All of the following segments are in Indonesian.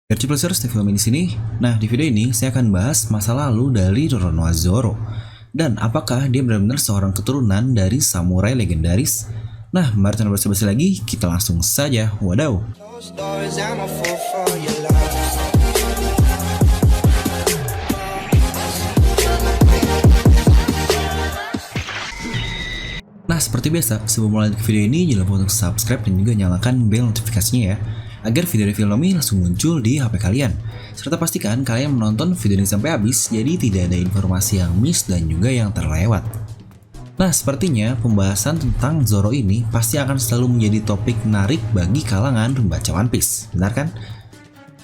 Plusers TV Film di sini. Nah, di video ini saya akan bahas masa lalu dari Roronoa Zoro dan apakah dia benar-benar seorang keturunan dari samurai legendaris. Nah, mari tanpa basa-basi lagi, kita langsung saja. Wadaw. Nah, seperti biasa, sebelum mulai video ini jangan lupa untuk subscribe dan juga nyalakan bel notifikasinya ya, agar video review Lomi langsung muncul di HP kalian. Serta pastikan kalian menonton video ini sampai habis, jadi tidak ada informasi yang miss dan juga yang terlewat. Nah, sepertinya pembahasan tentang Zoro ini pasti akan selalu menjadi topik menarik bagi kalangan pembaca One Piece, benar kan?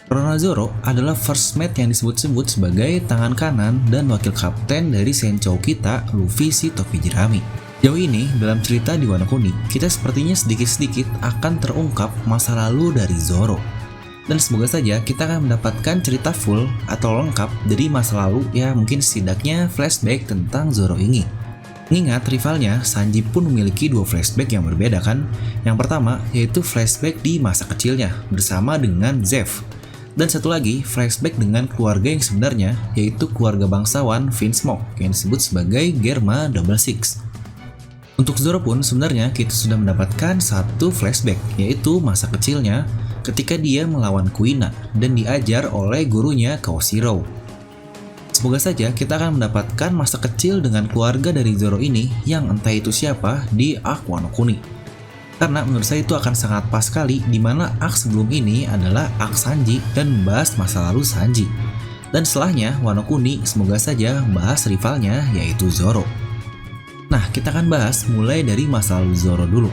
Roronoa Zoro adalah first mate yang disebut-sebut sebagai tangan kanan dan wakil kapten dari Senchou kita, Luffy si topi jerami. Jauh ini, dalam cerita di Wano Kuni, kita sepertinya sedikit-sedikit akan terungkap masa lalu dari Zoro. Dan semoga saja kita akan mendapatkan cerita full atau lengkap dari masa lalu, ya mungkin setidaknya flashback tentang Zoro ini. Mengingat rivalnya, Sanji pun memiliki dua flashback yang berbeda kan? Yang pertama, yaitu flashback di masa kecilnya, bersama dengan Zeff. Dan satu lagi, flashback dengan keluarga yang sebenarnya, yaitu keluarga bangsawan Vinsmoke, yang disebut sebagai Germa Double Six. Untuk Zoro pun sebenarnya kita sudah mendapatkan satu flashback, yaitu masa kecilnya ketika dia melawan Kuina dan diajar oleh gurunya Kaoshiro. Semoga saja kita akan mendapatkan masa kecil dengan keluarga dari Zoro ini yang entah itu siapa di arc Wano Kuni. Karena menurut saya itu akan sangat pas sekali, dimana arc sebelum ini adalah arc Sanji dan membahas masa lalu Sanji. Dan setelahnya Wano Kuni semoga saja membahas rivalnya yaitu Zoro. Nah, kita akan bahas mulai dari masa lalu Zoro dulu,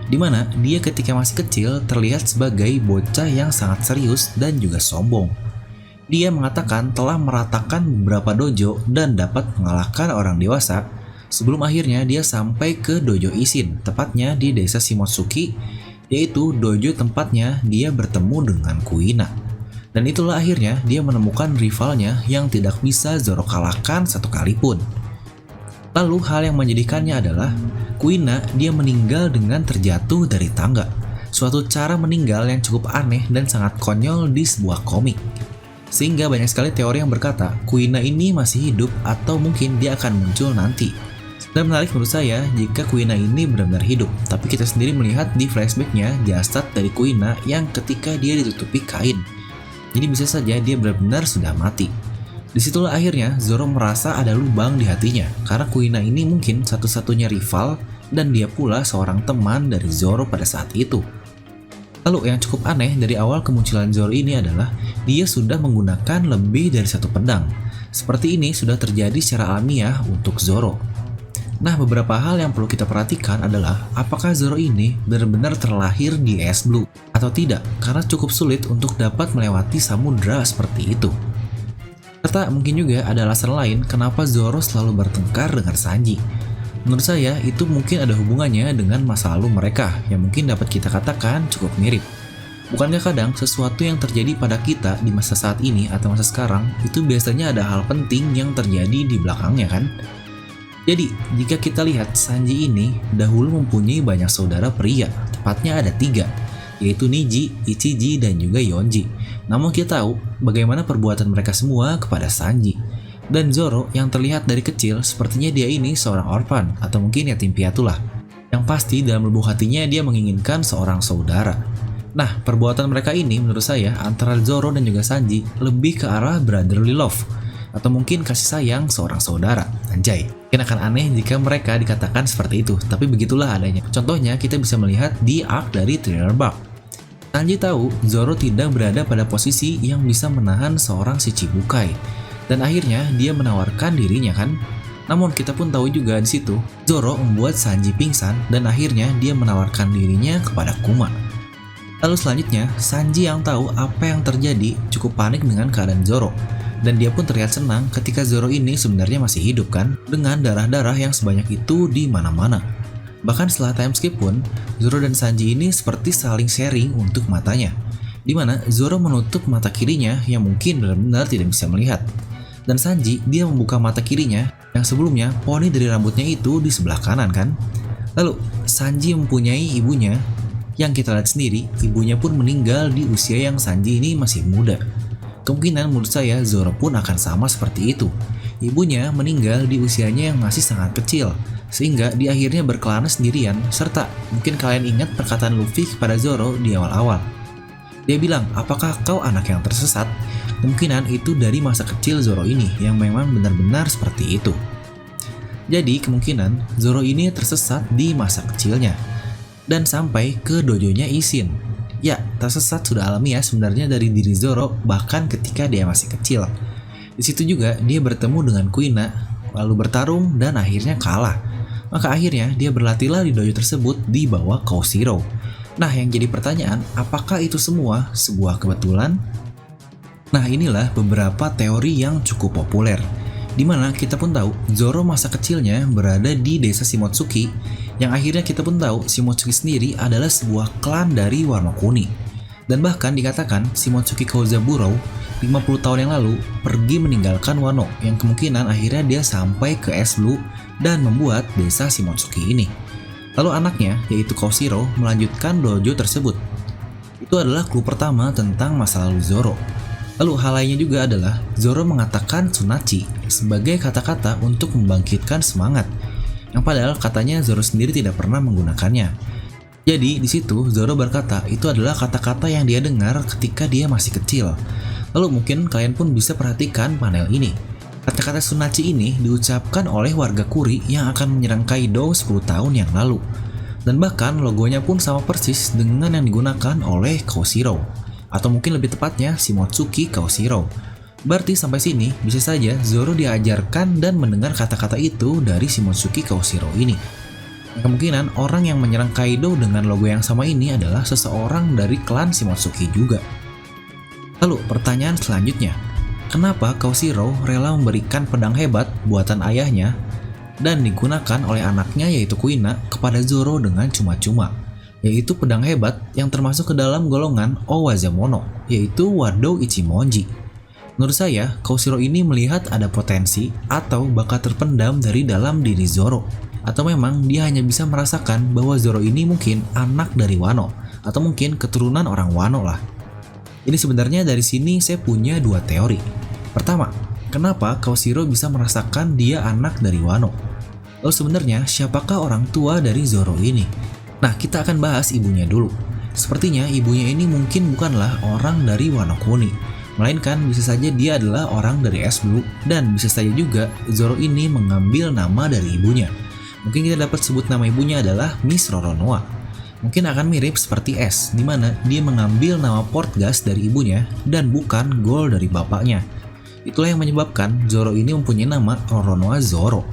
dimana dia ketika masih kecil terlihat sebagai bocah yang sangat serius dan juga sombong. Dia mengatakan telah meratakan beberapa dojo dan dapat mengalahkan orang dewasa sebelum akhirnya dia sampai ke dojo Ishin, tepatnya di desa Shimotsuki, yaitu dojo tempatnya dia bertemu dengan Kuina. Dan itulah akhirnya dia menemukan rivalnya yang tidak bisa Zoro kalahkan satu kali pun. Lalu hal yang menjadikannya adalah Kuina dia meninggal dengan terjatuh dari tangga. Suatu cara meninggal yang cukup aneh dan sangat konyol di sebuah komik. Sehingga banyak sekali teori yang berkata Kuina ini masih hidup atau mungkin dia akan muncul nanti. Dan menarik menurut saya jika Kuina ini benar-benar hidup, tapi kita sendiri melihat di flashbacknya jasad dari Kuina yang ketika dia ditutupi kain. Jadi bisa saja dia benar-benar sudah mati. Disitulah akhirnya Zoro merasa ada lubang di hatinya karena Kuina ini mungkin satu-satunya rival dan dia pula seorang teman dari Zoro pada saat itu. Lalu yang cukup aneh dari awal kemunculan Zoro ini adalah dia sudah menggunakan lebih dari satu pedang. Seperti ini sudah terjadi secara alamiah untuk Zoro. Nah, beberapa hal yang perlu kita perhatikan adalah apakah Zoro ini benar-benar terlahir di Es Blue atau tidak, karena cukup sulit untuk dapat melewati samudra seperti itu. Serta mungkin juga ada alasan lain kenapa Zoro selalu bertengkar dengan Sanji. Menurut saya itu mungkin ada hubungannya dengan masa lalu mereka yang mungkin dapat kita katakan cukup mirip. Bukankah kadang sesuatu yang terjadi pada kita di masa saat ini atau masa sekarang itu biasanya ada hal penting yang terjadi di belakangnya kan? Jadi jika kita lihat Sanji ini dahulu mempunyai banyak saudara pria, tepatnya ada 3, yaitu Niji, Ichiji, dan juga Yonji. Namun kita tahu bagaimana perbuatan mereka semua kepada Sanji. Dan Zoro yang terlihat dari kecil sepertinya dia ini seorang orphan atau mungkin yatim piatu lah. Yang pasti dalam lubuk hatinya dia menginginkan seorang saudara. Nah, perbuatan mereka ini menurut saya antara Zoro dan juga Sanji lebih ke arah brotherly love atau mungkin kasih sayang seorang saudara. Anjay, mungkin akan aneh jika mereka dikatakan seperti itu, tapi begitulah adanya. Contohnya kita bisa melihat di arc dari Thriller Bark. Sanji tahu Zoro tidak berada pada posisi yang bisa menahan seorang Shichibukai, dan akhirnya dia menawarkan dirinya kan. Namun kita pun tahu juga di situ Zoro membuat Sanji pingsan dan akhirnya dia menawarkan dirinya kepada Kuma. Lalu selanjutnya Sanji yang tahu apa yang terjadi cukup panik dengan keadaan Zoro, dan dia pun terlihat senang ketika Zoro ini sebenarnya masih hidup kan, dengan darah-darah yang sebanyak itu di mana-mana. Bahkan setelah time skip pun, Zoro dan Sanji ini seperti saling sharing untuk matanya, dimana Zoro menutup mata kirinya yang mungkin benar-benar tidak bisa melihat. Dan Sanji dia membuka mata kirinya yang sebelumnya poni dari rambutnya itu di sebelah kanan kan. Lalu Sanji mempunyai ibunya Yang kita lihat sendiri, ibunya pun meninggal di usia yang Sanji ini masih muda. Kemungkinan menurut saya Zoro pun akan sama seperti itu. Ibunya meninggal di usianya yang masih sangat kecil, sehingga di akhirnya berkelana sendirian, serta mungkin kalian ingat perkataan Luffy kepada Zoro di awal-awal. Dia bilang, apakah kau anak yang tersesat? Kemungkinan itu dari masa kecil Zoro ini yang memang benar-benar seperti itu. Jadi kemungkinan Zoro ini tersesat di masa kecilnya dan sampai ke dojonya Ishin. Ya, tersesat sudah alamiah sebenarnya dari diri Zoro bahkan ketika dia masih kecil. Di situ juga dia bertemu dengan Kuina, lalu bertarung dan akhirnya kalah. Maka akhirnya dia berlatihlah di dojo tersebut di bawah Koshiro. Nah, yang jadi pertanyaan, apakah itu semua sebuah kebetulan? Nah, inilah beberapa teori yang cukup populer, di mana kita pun tahu Zoro masa kecilnya berada di desa Shimotsuki, yang akhirnya kita pun tahu Shimotsuki sendiri adalah sebuah klan dari Wano Kuni. Dan bahkan dikatakan Shimotsuki Kozaburo 50 tahun yang lalu pergi meninggalkan Wano, yang kemungkinan akhirnya dia sampai ke Es Blue dan membuat desa Shimotsuki ini. Lalu anaknya, yaitu Koshiro, melanjutkan dojo tersebut. Itu adalah clue pertama tentang masa lalu Zoro. Lalu hal lainnya juga adalah Zoro mengatakan Tsunachi sebagai kata-kata untuk membangkitkan semangat, yang padahal katanya Zoro sendiri tidak pernah menggunakannya. Jadi di situ Zoro berkata itu adalah kata-kata yang dia dengar ketika dia masih kecil. Lalu mungkin kalian pun bisa perhatikan panel ini. Kata-kata Tsunachi ini diucapkan oleh warga Kuri yang akan menyerang Kaido 10 tahun yang lalu. Dan bahkan logonya pun sama persis dengan yang digunakan oleh Koshiro. Atau mungkin lebih tepatnya Shimotsuki Koshiro. Berarti sampai sini bisa saja Zoro diajarkan dan mendengar kata-kata itu dari Shimotsuki Koshiro ini. Kemungkinan orang yang menyerang Kaido dengan logo yang sama ini adalah seseorang dari klan Shimotsuki juga. Lalu pertanyaan selanjutnya, kenapa Koshiro rela memberikan pedang hebat buatan ayahnya dan digunakan oleh anaknya yaitu Kuina kepada Zoro dengan cuma-cuma? Yaitu pedang hebat yang termasuk ke dalam golongan Owazamono, yaitu Wado Ichimonji. Menurut saya, Koshiro ini melihat ada potensi atau bakat terpendam dari dalam diri Zoro. Atau memang dia hanya bisa merasakan bahwa Zoro ini mungkin anak dari Wano, atau mungkin keturunan orang Wano lah. Ini sebenarnya dari sini saya punya dua teori. Pertama, kenapa Koshiro bisa merasakan dia anak dari Wano? Lalu sebenarnya siapakah orang tua dari Zoro ini? Nah, kita akan bahas ibunya dulu. Sepertinya ibunya ini mungkin bukanlah orang dari Wano Kuni, melainkan bisa saja dia adalah orang dari Es Blue, dan bisa saja juga Zoro ini mengambil nama dari ibunya. Mungkin kita dapat sebut nama ibunya adalah Miss Roronoa. Mungkin akan mirip seperti Es, di mana dia mengambil nama Portgas dari ibunya dan bukan Gol dari bapaknya. Itulah yang menyebabkan Zoro ini mempunyai nama Roronoa Zoro.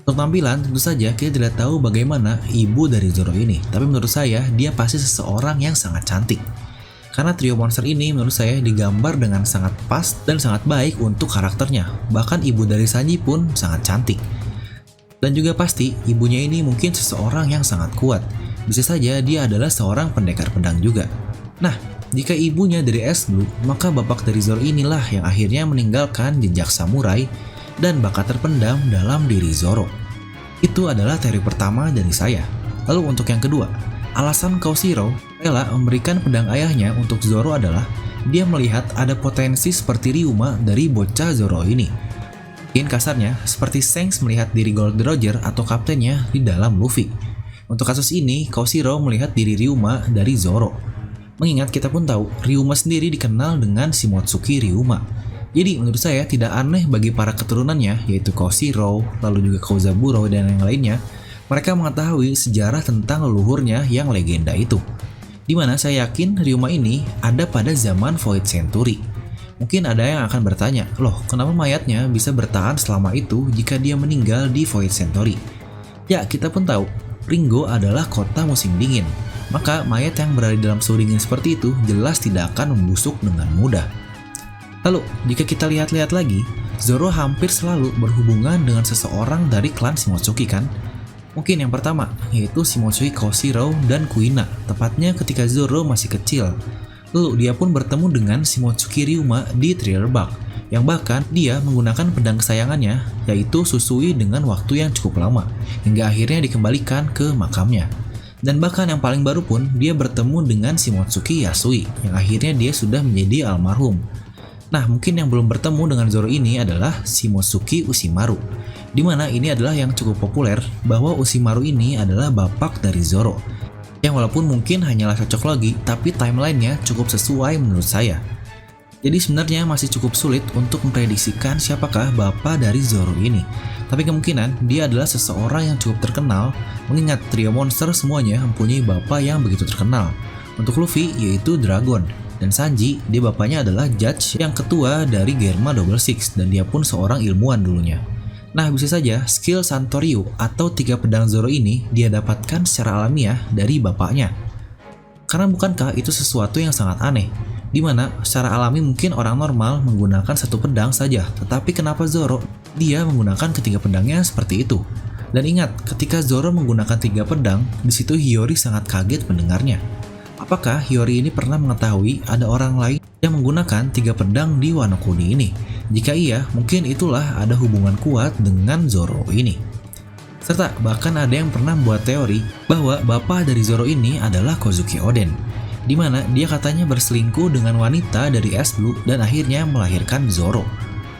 Untuk tampilan, tentu saja kita tidak tahu bagaimana ibu dari Zoro ini, tapi menurut saya dia pasti seseorang yang sangat cantik. Karena trio monster ini menurut saya digambar dengan sangat pas dan sangat baik untuk karakternya, bahkan ibu dari Sanji pun sangat cantik. Dan juga pasti ibunya ini mungkin seseorang yang sangat kuat, bisa saja dia adalah seorang pendekar pedang juga. Nah, jika ibunya dari Es Blue, maka bapak dari Zoro inilah yang akhirnya meninggalkan jejak samurai dan bakat terpendam dalam diri Zoro. Itu adalah teori pertama dari saya. Lalu untuk yang kedua, alasan Koshiro rela memberikan pedang ayahnya untuk Zoro adalah dia melihat ada potensi seperti Ryuma dari bocah Zoro ini. Mungkin kasarnya seperti Shanks melihat diri Gold Roger atau kaptennya di dalam Luffy. Untuk kasus ini, Koshiro melihat diri Ryuma dari Zoro. Mengingat kita pun tahu Ryuma sendiri dikenal dengan Shimotsuki Ryuma. Jadi menurut saya tidak aneh bagi para keturunannya, yaitu Koshiro, lalu juga Kozaburo dan yang lainnya, mereka mengetahui sejarah tentang leluhurnya yang legenda itu. Dimana saya yakin Ryuma ini ada pada zaman Void Century. Mungkin ada yang akan bertanya, loh kenapa mayatnya bisa bertahan selama itu jika dia meninggal di Void Century? Ya, kita pun tahu, Ringo adalah kota musim dingin. Maka mayat yang berada dalam suhu dingin seperti itu jelas tidak akan membusuk dengan mudah. Lalu, jika kita lihat-lihat lagi, Zoro hampir selalu berhubungan dengan seseorang dari klan Shimotsuki kan? Mungkin yang pertama, yaitu Shimotsuki Koshiro dan Kuina, tepatnya ketika Zoro masih kecil. Lalu dia pun bertemu dengan Shimotsuki Ryuma di Thriller Bark, yang bahkan dia menggunakan pedang kesayangannya, yaitu Susui dengan waktu yang cukup lama, hingga akhirnya dikembalikan ke makamnya. Dan bahkan yang paling baru pun dia bertemu dengan Shimotsuki Yasui yang akhirnya dia sudah menjadi almarhum. Nah, mungkin yang belum bertemu dengan Zoro ini adalah Shimotsuki Ushimaru, di mana ini adalah yang cukup populer bahwa Ushimaru ini adalah bapak dari Zoro. Yang walaupun mungkin hanyalah cocok logi, tapi timelinenya cukup sesuai menurut saya. Jadi sebenarnya masih cukup sulit untuk memprediksikan siapakah bapak dari Zoro ini. Tapi kemungkinan dia adalah seseorang yang cukup terkenal, mengingat trio monster semuanya mempunyai bapak yang begitu terkenal. Untuk Luffy yaitu Dragon, dan Sanji dia bapaknya adalah Judge yang ketua dari Germa Double Six dan dia pun seorang ilmuwan dulunya. Nah, bisa saja skill Santoryu atau 3 pedang Zoro ini dia dapatkan secara alamiah dari bapaknya. Karena bukankah itu sesuatu yang sangat aneh? Dimana secara alami mungkin orang normal menggunakan 1 pedang saja, tetapi kenapa Zoro dia menggunakan ketiga pedangnya seperti itu? Dan ingat, ketika Zoro menggunakan 3 pedang, di situ Hiyori sangat kaget mendengarnya. Apakah Hiyori ini pernah mengetahui ada orang lain yang menggunakan 3 pedang di Wano Kuni ini? Jika iya, mungkin itulah ada hubungan kuat dengan Zoro ini. Serta bahkan ada yang pernah membuat teori bahwa bapak dari Zoro ini adalah Kozuki Oden, di mana dia katanya berselingkuh dengan wanita dari Es Blue dan akhirnya melahirkan Zoro.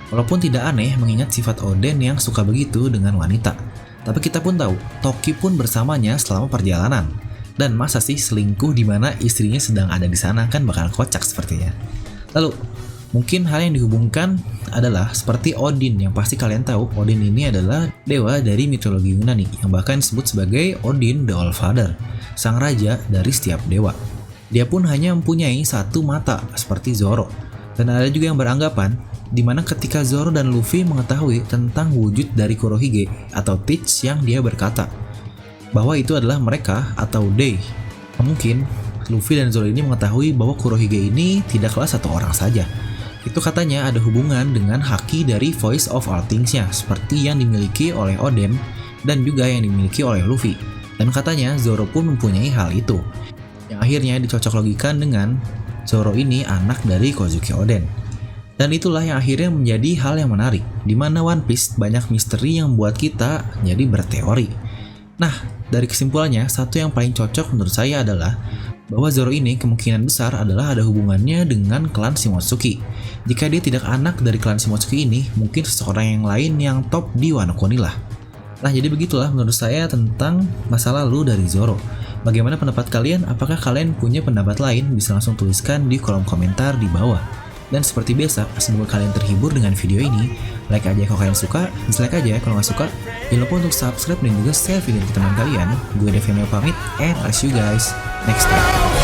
Walaupun tidak aneh mengingat sifat Oden yang suka begitu dengan wanita, tapi kita pun tahu Toki pun bersamanya selama perjalanan. Dan masa sih selingkuh di mana istrinya sedang ada di sana, kan bakal kocak sepertinya. Lalu mungkin hal yang dihubungkan adalah seperti Odin, yang pasti kalian tahu Odin ini adalah dewa dari mitologi Yunani yang bahkan disebut sebagai Odin the All-Father, sang raja dari setiap dewa. Dia pun hanya mempunyai 1 mata seperti Zoro. Dan ada juga yang beranggapan di mana ketika Zoro dan Luffy mengetahui tentang wujud dari Kurohige atau Teach yang dia berkata bahwa itu adalah mereka atau they. Mungkin Luffy dan Zoro ini mengetahui bahwa Kurohige ini tidaklah 1 orang saja. Itu katanya ada hubungan dengan haki dari Voice of All Things-nya, seperti yang dimiliki oleh Oden dan juga yang dimiliki oleh Luffy. Dan katanya Zoro pun mempunyai hal itu, yang akhirnya dicocok logikan dengan Zoro ini anak dari Kozuki Oden. Dan itulah yang akhirnya menjadi hal yang menarik, di mana One Piece banyak misteri yang membuat kita jadi berteori. Nah, dari kesimpulannya, satu yang paling cocok menurut saya adalah bahwa Zoro ini kemungkinan besar adalah ada hubungannya dengan klan Shimotsuki. Jika dia tidak anak dari klan Shimotsuki ini, mungkin seseorang yang lain yang top di Wano Kuni lah. Nah, jadi begitulah menurut saya tentang masa lalu dari Zoro. Bagaimana pendapat kalian? Apakah kalian punya pendapat lain? Bisa langsung tuliskan di kolom komentar di bawah. Dan seperti biasa, semoga kalian terhibur dengan video ini. Like aja kalau kalian suka, dislike aja kalau nggak suka. Jangan lupa untuk subscribe dan juga share video ke teman kalian. Gue Devin pamit, and I'll see you guys next time.